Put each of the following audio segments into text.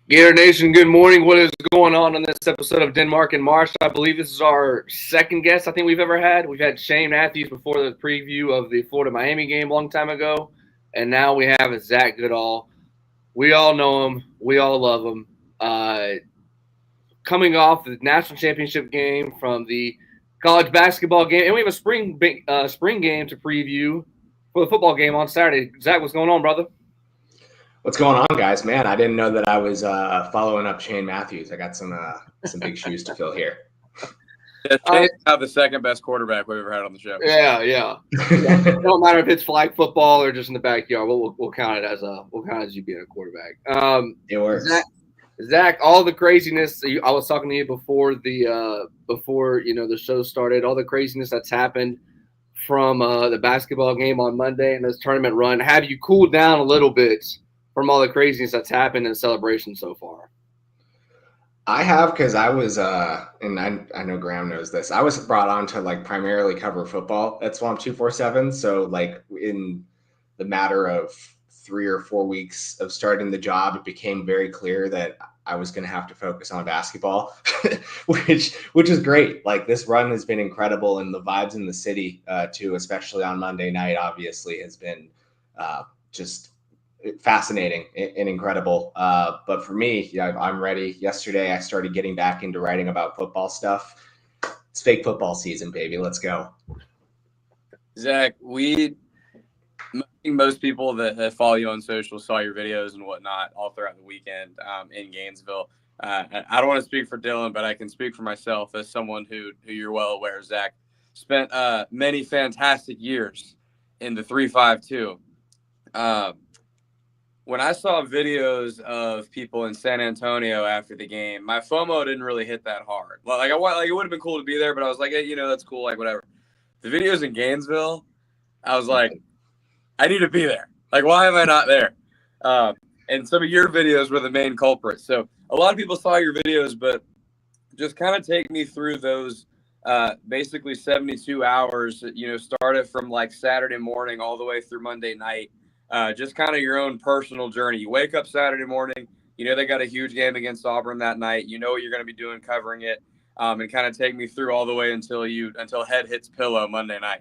Gator Nation, good morning. What is going on this episode of Denmark and Marsh? I believe this is our second guest I think we've ever had. We've had Shane Matthews before the preview of the Florida-Miami game a long time ago, and now we have Zach Goodall. We all know him. We all love him. Coming off the national championship game from the college basketball game, and we have a spring game to preview for the football game on Saturday. Zach, what's going on, brother? What's going on, guys? Man, I didn't know that I was following up Shane Matthews. I got some big shoes to fill here. Yeah, Shane's now the second best quarterback we've ever had on the show. Yeah. It don't matter if it's flag football or just in the backyard. We'll count it as you being a quarterback. It works. Zach, all the craziness. I was talking to you before the show started. All the craziness that's happened from the basketball game on Monday and this tournament run. Have you cooled down a little bit from all the craziness that's happened in the celebration so far? I have, because I was, and I know Graham knows this, I was brought on to primarily cover football at Swamp 247. So in the matter of 3 or 4 weeks of starting the job, it became very clear that I was going to have to focus on basketball, which is great. This run has been incredible, and the vibes in the city too, especially on Monday night, obviously has been just fascinating and incredible. But for me, I'm ready. Yesterday, I started getting back into writing about football stuff. It's fake football season, baby. Let's go. Zach, most people that follow you on social saw your videos and whatnot all throughout the weekend in Gainesville. I don't want to speak for Dylan, but I can speak for myself as someone who you're well aware, Zach, spent many fantastic years in the 3-5-2. When I saw videos of people in San Antonio after the game, my FOMO didn't really hit that hard. It would have been cool to be there, but I was like, hey, that's cool, whatever. The videos in Gainesville, I was like, I need to be there. Why am I not there? And some of your videos were the main culprits. So a lot of people saw your videos, but just kind of take me through those basically 72 hours, started from Saturday morning all the way through Monday night. Just kind of your own personal journey. You wake up Saturday morning, they got a huge game against Auburn that night. You know what you're going to be doing covering it, and kind of take me through all the way until head hits pillow Monday night.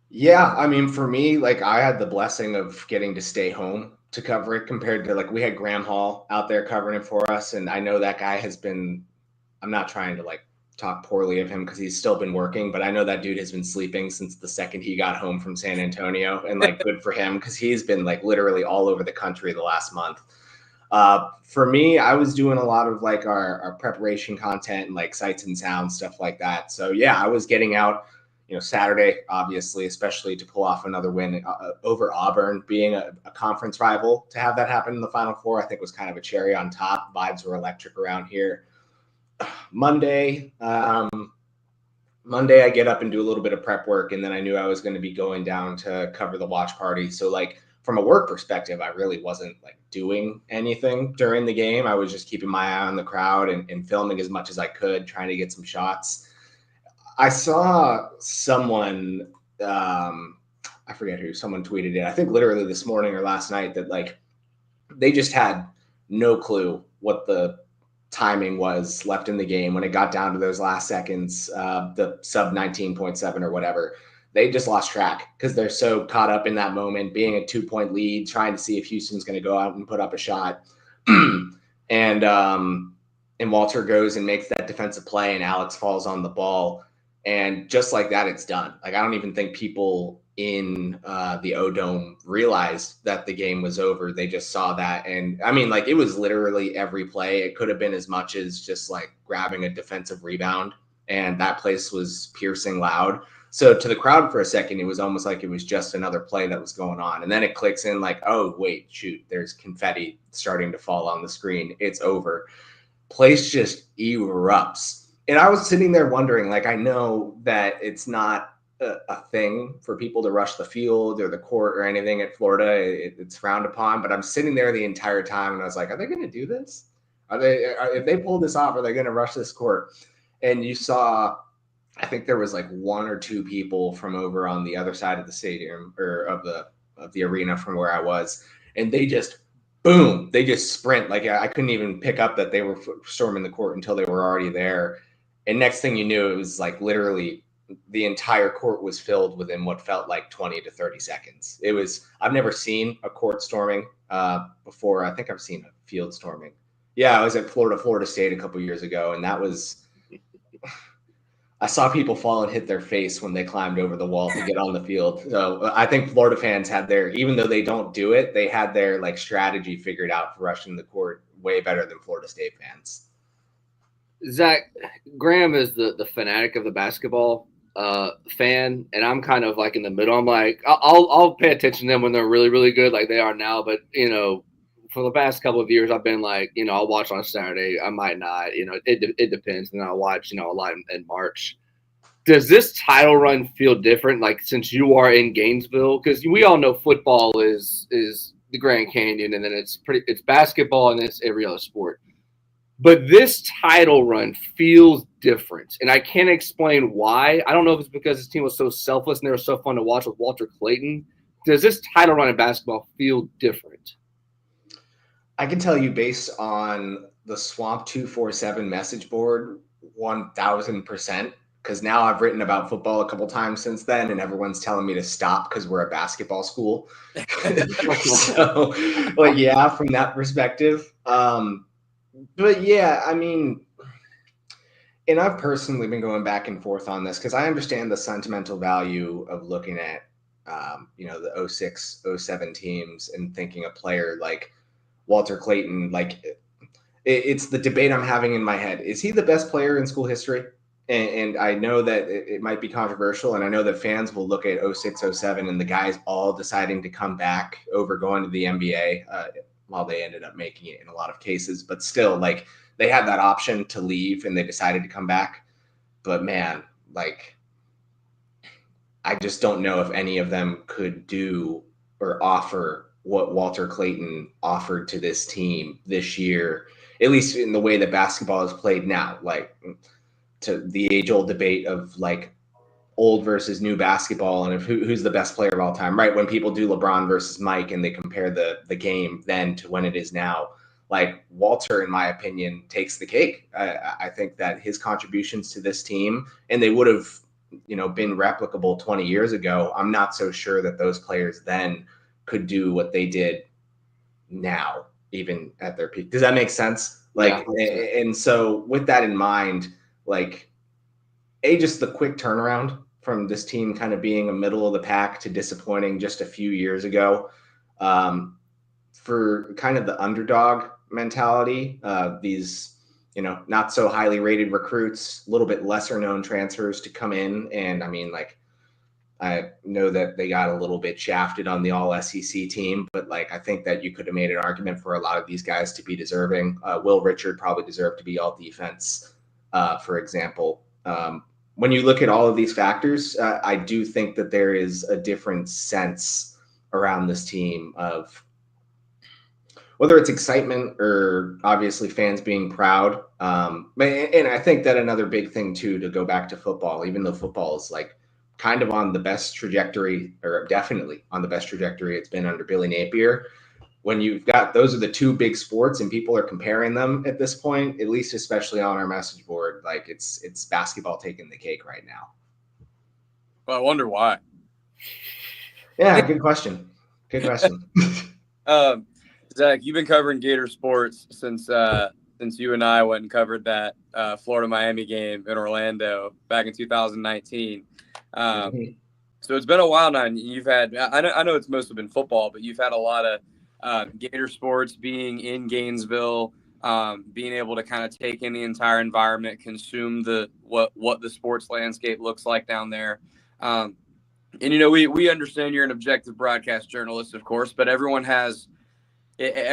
Yeah, I mean, for me, I had the blessing of getting to stay home to cover it compared to we had Graham Hall out there covering it for us, and I know that guy has been. I'm not trying to talk poorly of him because he's still been working, but I know that dude has been sleeping since the second he got home from San Antonio, and good for him because he's been literally all over the country the last month. For me, I was doing a lot of our preparation content and sights and sounds, stuff like that. So yeah, I was getting out, Saturday, obviously, especially to pull off another win over Auburn, being a conference rival. To have that happen in the Final Four, I think was kind of a cherry on top. Vibes were electric around here. Monday, I get up and do a little bit of prep work, and then I knew I was going to be going down to cover the watch party. So from a work perspective, I really wasn't doing anything during the game. I was just keeping my eye on the crowd and filming as much as I could, trying to get some shots. I saw someone, I forget who, someone tweeted it, I think literally this morning or last night, that they just had no clue what the timing was left in the game when it got down to those last seconds, the sub 19.7 or whatever. They just lost track because they're so caught up in that moment, being a 2-point lead, trying to see if Houston's going to go out and put up a shot. And Walter goes and makes that defensive play, and Alex falls on the ball. And just like that, it's done. I don't even think people in the O-Dome realized that the game was over. They just saw that. And I mean, it was literally every play. It could have been as much as just grabbing a defensive rebound. And that place was piercing loud. So to the crowd for a second, it was almost like it was just another play that was going on. And then it clicks in oh, wait, shoot, there's confetti starting to fall on the screen. It's over. Place just erupts. And I was sitting there wondering, I know that it's not a thing for people to rush the field or the court or anything at Florida. It's frowned upon. But I'm sitting there the entire time, and I was like, are they going to do this? If they pull this off, are they going to rush this court? And you saw, I think there was 1 or 2 people from over on the other side of the stadium or of the arena from where I was, and they just boom, they just sprint. Like I couldn't even pick up that they were storming the court until they were already there. And next thing you knew, it was like literally the entire court was filled within what felt like 20 to 30 seconds. It was, I've never seen a court storming before. I think I've seen a field storming. Yeah, I was at Florida State a couple years ago, and that was, I saw people fall and hit their face when they climbed over the wall to get on the field. So I think Florida fans had their, even though they don't do it, they had their like strategy figured out for rushing the court way better than Florida State fans. Zach, Graham is the fanatic of the basketball fan, and I'm kind of like in the middle. I'm like, I'll pay attention to them when they're really, really good, like they are now. But for the past couple of years, I've been like, I'll watch on Saturday. I might not. It depends. And I'll watch, a lot in March. Does this title run feel different, like since you are in Gainesville? Because we all know football is the Grand Canyon, and then it's basketball, and it's every other sport. But this title run feels different, and I can't explain why. I don't know if it's because this team was so selfless and they were so fun to watch with Walter Clayton. Does this title run in basketball feel different? I can tell you based on the Swamp 247 message board, 1,000%. Because now I've written about football a couple times since then, and everyone's telling me to stop because we're a basketball school. So, like, yeah, from that perspective. But yeah, I mean, and I've personally been going back and forth on this because I understand the sentimental value of looking at, the 06, 07 teams and thinking a player like Walter Clayton, like it's the debate I'm having in my head. Is he the best player in school history? And I know that it might be controversial, and I know that fans will look at 06, 07 and the guys all deciding to come back over going to the NBA while they ended up making it in a lot of cases. But still, like, they had that option to leave and they decided to come back. But man, like, I just don't know if any of them could do or offer what Walter Clayton offered to this team this year, at least in the way that basketball is played now. Like, to the age-old debate of like old versus new basketball and of who's the best player of all time, right? When people do LeBron versus Mike and they compare the game then to when it is now, like Walter, in my opinion, takes the cake. I think that his contributions to this team, and they would have, been replicable 20 years ago. I'm not so sure that those players then could do what they did now, even at their peak. Does that make sense? Like, yeah. And so with that in mind, like, just the quick turnaround from this team kind of being a middle of the pack to disappointing just a few years ago, for kind of the underdog mentality, these, not so highly rated recruits, a little bit lesser known transfers to come in. And I mean, like, I know that they got a little bit shafted on the all SEC team, but like, I think that you could have made an argument for a lot of these guys to be deserving. Will Richard probably deserved to be all defense. For example, when you look at all of these factors, I do think that there is a different sense around this team of whether it's excitement or obviously fans being proud. And I think that another big thing too, to go back to football, even though football is like kind of on the best trajectory, or definitely on the best trajectory it's been under Billy Napier, when you've got, those are the two big sports and people are comparing them at this point, at least especially on our message board, like it's basketball taking the cake right now. Well, I wonder why. Yeah, good question. Good question. Zach, you've been covering Gator sports since you and I went and covered that Florida-Miami game in Orlando back in 2019. So it's been a while now, and you've had, I know it's mostly been football, but you've had a lot of Gator sports, being in Gainesville, being able to kind of take in the entire environment, consume what the sports landscape looks like down there. And, we understand you're an objective broadcast journalist, of course, but every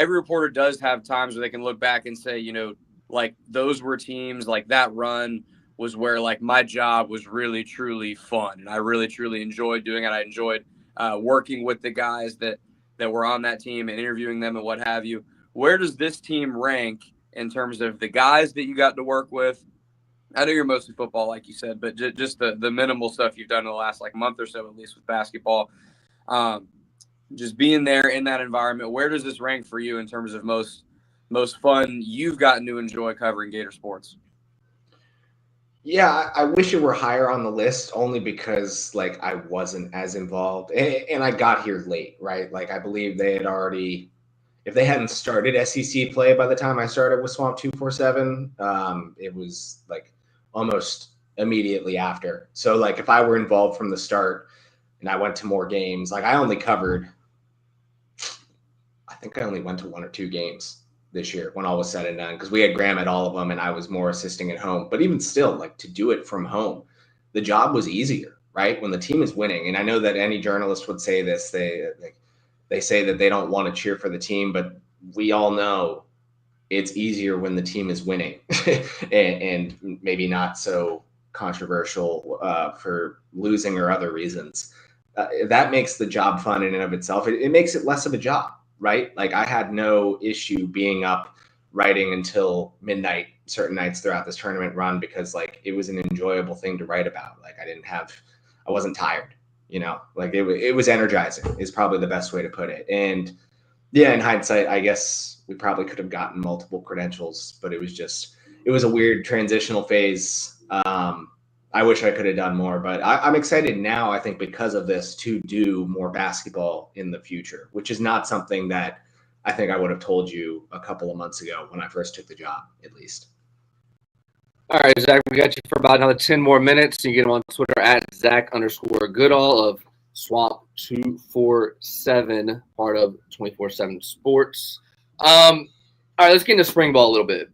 reporter does have times where they can look back and say, like, those were teams, like that run was where like my job was really, truly fun. And I really, truly enjoyed doing it. I enjoyed working with the guys that were on that team and interviewing them and what have you. Where does this team rank in terms of the guys that you got to work with? I know you're mostly football, like you said, but just the minimal stuff you've done in the last like month or so, at least with basketball. just being there in that environment, where does this rank for you in terms of most fun you've gotten to enjoy covering Gator sports? Yeah, I wish it were higher on the list only because like I wasn't as involved and I got here late, right? Like I believe they had already, if they hadn't started SEC play by the time I started with Swamp 247, it was like almost immediately after. So like if I were involved from the start and I went to more games, like I think I only went to 1 or 2 games this year when all was said and done because we had Graham at all of them and I was more assisting at home. But even still, like to do it from home, the job was easier, right? When the team is winning. And I know that any journalist would say this. They say that they don't want to cheer for the team, but we all know it's easier when the team is winning and maybe not so controversial for losing or other reasons. That makes the job fun in and of itself. It makes it less of a job, right? Like I had no issue being up writing until midnight certain nights throughout this tournament run because like it was an enjoyable thing to write about. Like I wasn't tired, like it was energizing is probably the best way to put it. And yeah, in hindsight, I guess we probably could have gotten multiple credentials, but it was a weird transitional phase. I wish I could have done more, but I'm excited now, I think, because of this to do more basketball in the future, which is not something that I think I would have told you a couple of months ago when I first took the job, at least. All right, Zach, we got you for about another 10 more minutes. You get him on Twitter at Zach_Goodall of Swamp 247, part of 24/7 Sports. All right, let's get into spring ball a little bit.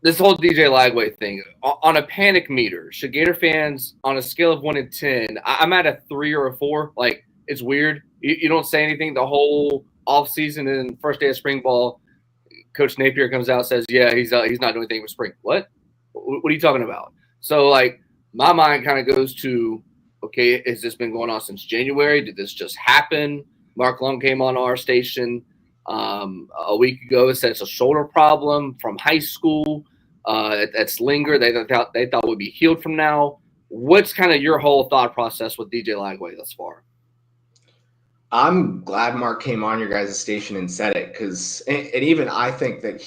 This whole DJ Lagway thing, on a panic meter, should Gator fans, on a scale of 1 to 10, I'm at a 3 or a 4. Like, it's weird. You don't say anything the whole offseason, and first day of spring ball, Coach Napier comes out and says, yeah, he's not doing anything with spring. What are you talking about? So, like, my mind kind of goes to, okay, has this been going on since January? Did this just happen? Mark Lum came on our station a week ago and said it's a shoulder problem from high school. That's lingered. They thought would be healed from now. What's kind of your whole thought process with DJ Lagway thus far? I'm glad Mark came on your guys' station and said it because, and even I think that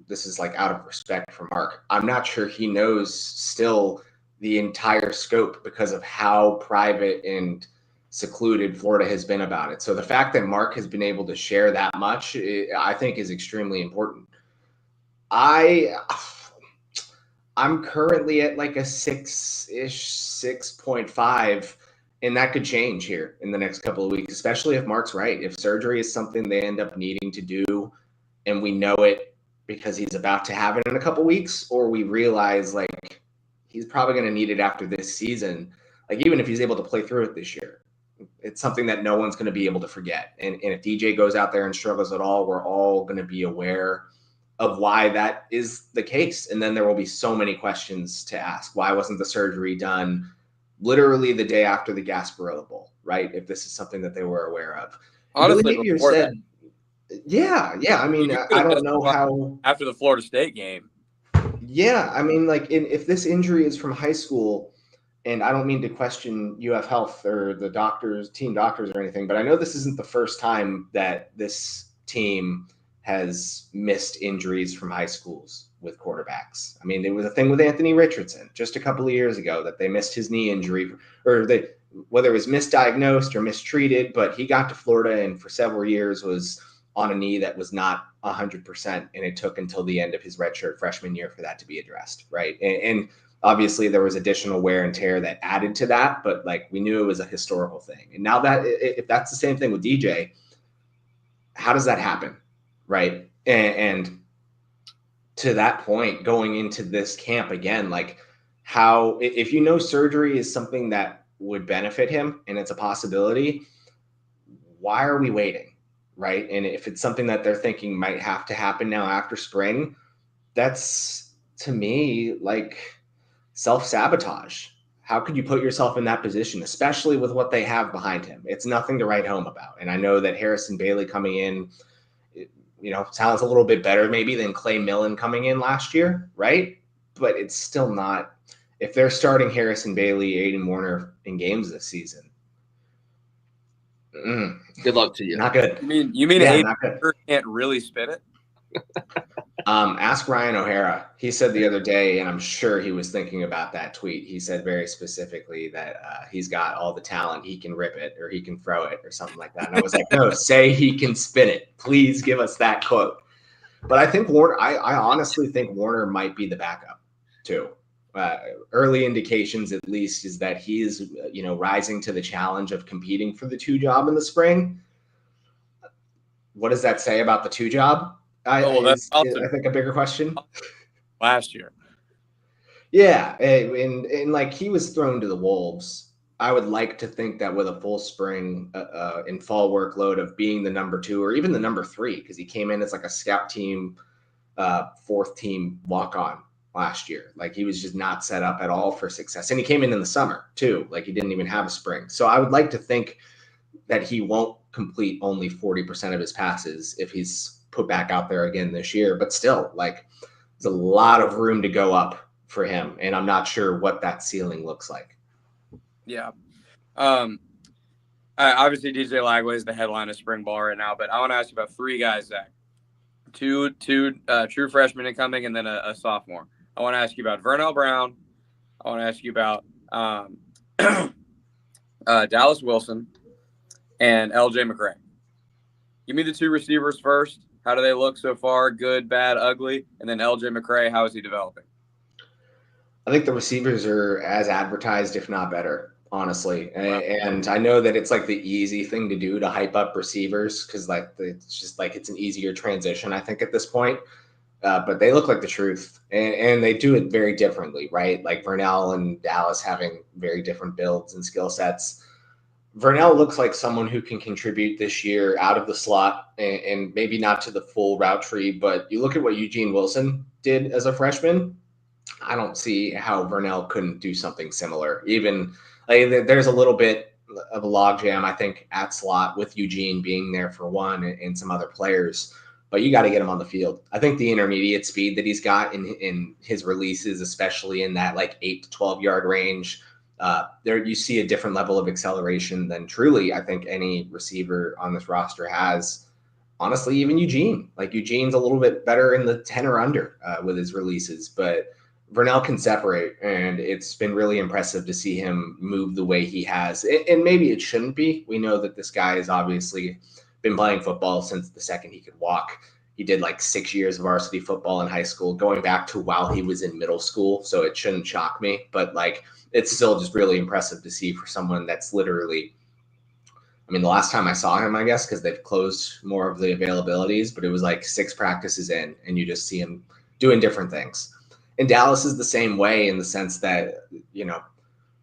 this is like out of respect for Mark. I'm not sure he knows still the entire scope because of how private and secluded Florida has been about it. So the fact that Mark has been able to share that much, I think is extremely important. I'm currently at like a 6-ish, 6.5, and that could change here in the next couple of weeks, especially if Mark's right. If surgery is something they end up needing to do and we know it because he's about to have it in a couple of weeks, or we realize like he's probably going to need it after this season, like even if he's able to play through it this year, it's something that no one's going to be able to forget. And if DJ goes out there and struggles at all, we're all going to be aware of why that is the case. And then there will be so many questions to ask. Why wasn't the surgery done literally the day after the Gasparilla Bowl, right? If this is something that they were aware of. Honestly, Billy Napier said, yeah. I mean, I don't know how. After the Florida State game. Yeah, I mean, like, if this injury is from high school, and I don't mean to question UF Health or the team doctors or anything, but I know this isn't the first time that this team has missed injuries from high schools with quarterbacks. I mean, there was a thing with Anthony Richardson just a couple of years ago that they missed his knee injury, or whether it was misdiagnosed or mistreated, but he got to Florida and for several years was on a knee that was not 100%, and it took until the end of his redshirt freshman year for that to be addressed, right? And obviously there was additional wear and tear that added to that, but like we knew it was a historical thing. And now that if that's the same thing with DJ, how does that happen? Right. And to that point, going into this camp again, like how, if you know surgery is something that would benefit him and it's a possibility, why are we waiting? Right. And if it's something that they're thinking might have to happen now after spring, that's to me like self-sabotage. How could you put yourself in that position, especially with what they have behind him? It's nothing to write home about. And I know that Harrison Bailey coming in, sounds a little bit better maybe than Clay Millen coming in last year, right? But it's still not. If they're starting Harrison Bailey, Aiden Warner in games this season, Good luck to you. Not good. You mean Yeah, Abe not good. can't really spin it? Ask Ryan O'Hara. He said the other day, and I'm sure he was thinking about that tweet. He said very specifically that he's got all the talent. He can rip it or he can throw it or something like that. And I was like, no, say he can spin it. Please give us that quote. But I think Warner, I honestly think Warner might be the backup too. Early indications, at least, is that he is, rising to the challenge of competing for the 2 job in the spring. What does that say about the 2 job? I think a bigger question. Last year. Yeah, and like he was thrown to the wolves. I would like to think that with a full spring and fall workload of being the number 2 or even the number 3, because he came in as like a scout team, 4th team walk-on last year. Like he was just not set up at all for success. And he came in the summer too. Like he didn't even have a spring. So I would like to think that he won't complete only 40% of his passes if he's put back out there again this year. But still, like there's a lot of room to go up for him. And I'm not sure what that ceiling looks like. Yeah. Obviously DJ Lagway is the headline of spring ball right now, but I want to ask you about 3 guys, Zach. Two true freshmen incoming and then a sophomore. I want to ask you about Vernell Brown. I want to ask you about Dallas Wilson and LJ McCray. Give me the 2 receivers first. How do they look so far? Good, bad, ugly? And then LJ McCray, how is he developing? I think the receivers are as advertised, if not better, honestly. Wow. And I know that it's like the easy thing to do to hype up receivers because like it's just like it's an easier transition, I think, at this point. But they look like the truth, and they do it very differently, right? Like Vernell and Dallas having very different builds and skill sets. Vernell looks like someone who can contribute this year out of the slot and maybe not to the full route tree, but you look at what Eugene Wilson did as a freshman. I don't see how Vernell couldn't do something similar. Even like there's a little bit of a logjam, I think, at slot with Eugene being there for one and some other players, but you got to get him on the field. I think the intermediate speed that he's got in his releases, especially in that like 8 to 12 yard range, there you see a different level of acceleration than truly I think any receiver on this roster has. Honestly, even Eugene. Like Eugene's a little bit better in the 10 or under with his releases, but Vernell can separate, and it's been really impressive to see him move the way he has. And maybe it shouldn't be. We know that this guy has obviously been playing football since the second he could walk. He did like 6 years of varsity football in high school, going back to while he was in middle school. So it shouldn't shock me, but like it's still just really impressive to see for someone that's literally, I mean, the last time I saw him, I guess, because they've closed more of the availabilities, but it was like 6 practices in, and you just see him doing different things. And Dallas is the same way in the sense that,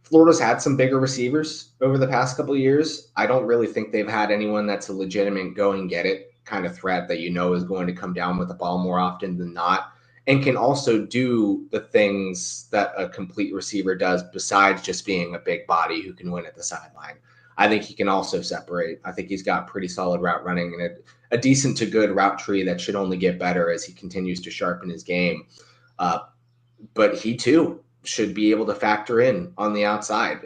Florida's had some bigger receivers over the past couple of years. I don't really think they've had anyone that's a legitimate go and get it kind of threat that is going to come down with the ball more often than not and can also do the things that a complete receiver does besides just being a big body who can win at the sideline. I think he can also separate. I think he's got pretty solid route running and a decent to good route tree that should only get better as he continues to sharpen his game. But he too should be able to factor in on the outside,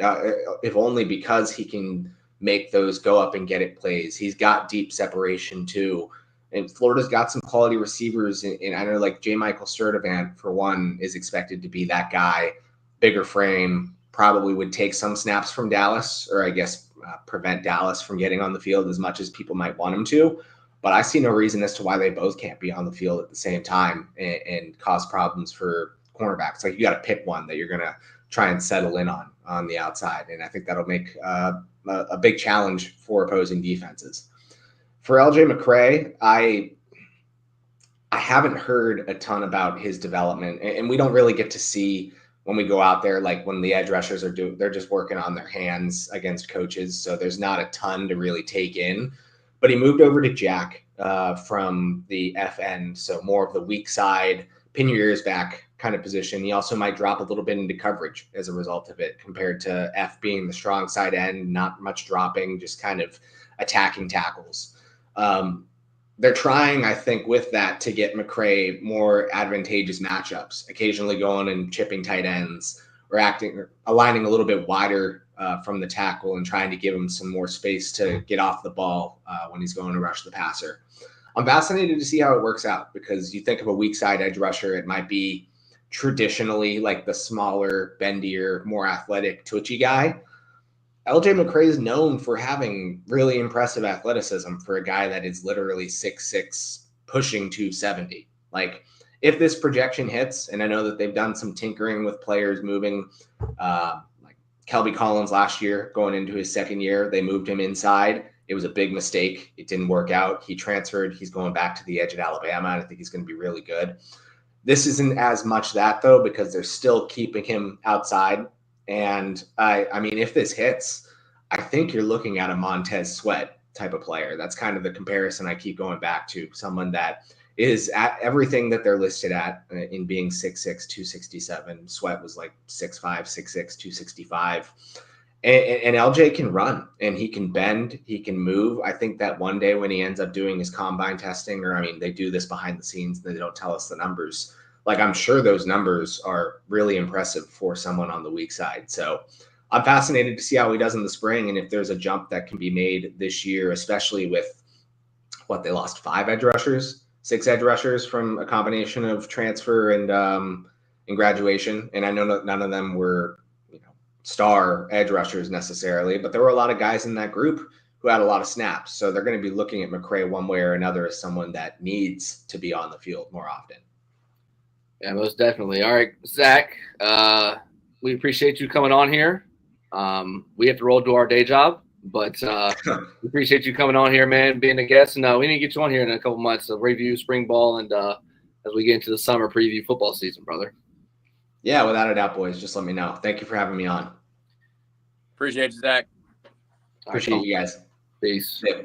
if only because he can make those go up and get it plays. He's got deep separation too. And Florida's got some quality receivers. And I know like J. Michael Sturdivant, for one, is expected to be that guy, bigger frame, probably would take some snaps from Dallas, or I guess prevent Dallas from getting on the field as much as people might want him to. But I see no reason as to why they both can't be on the field at the same time and cause problems for cornerbacks. Like you got to pick one that you're going to try and settle in on the outside. And I think that'll make a big challenge for opposing defenses. For LJ McCray, I haven't heard a ton about his development, and we don't really get to see when we go out there, like when the edge rushers they're just working on their hands against coaches. So there's not a ton to really take in, but he moved over to Jack from the FN. So more of the weak side, pin your ears back kind of position. He also might drop a little bit into coverage as a result of it compared to F being the strong side end, not much dropping, just kind of attacking tackles. They're trying, I think, with that to get McCray more advantageous matchups, occasionally going and chipping tight ends or aligning a little bit wider from the tackle and trying to give him some more space to get off the ball when he's going to rush the passer. I'm fascinated to see how it works out, because you think of a weak side edge rusher, it might be traditionally like the smaller, bendier, more athletic, twitchy guy. LJ McCray is known for having really impressive athleticism for a guy that is literally 6'6", pushing 270. Like, if this projection hits, and I know that they've done some tinkering with players moving, like Kelby Collins last year, going into his second year, they moved him inside. It was a big mistake. It didn't work out. He transferred. He's going back to the edge at Alabama, and I think he's going to be really good. This isn't as much that, though, because they're still keeping him outside. And I mean, if this hits, I think you're looking at a Montez Sweat type of player. That's kind of the comparison I keep going back to. Someone that is at everything that they're listed at in being 6'6", 267. Sweat was like 6'5", 6'6", 265. And LJ can run, and he can bend, he can move. I think that one day when he ends up doing his combine testing, or I mean, they do this behind the scenes, they don't tell us the numbers. Like, I'm sure those numbers are really impressive for someone on the weak side. So I'm fascinated to see how he does in the spring, and if there's a jump that can be made this year, especially with what they lost 6 edge rushers from a combination of transfer and graduation. And I know none of them were star edge rushers necessarily, but there were a lot of guys in that group who had a lot of snaps. So they're going to be looking at McCray one way or another as someone that needs to be on the field more often. Yeah, most definitely. All right, Zach, we appreciate you coming on here. We have to roll to our day job, but we appreciate you coming on here, man, being a guest. And we need to get you on here in a couple months to review spring ball and as we get into the summer preview football season, brother. Yeah, without a doubt, boys. Just let me know. Thank you for having me on. Appreciate you, Zach. Appreciate you guys. Peace. Yeah.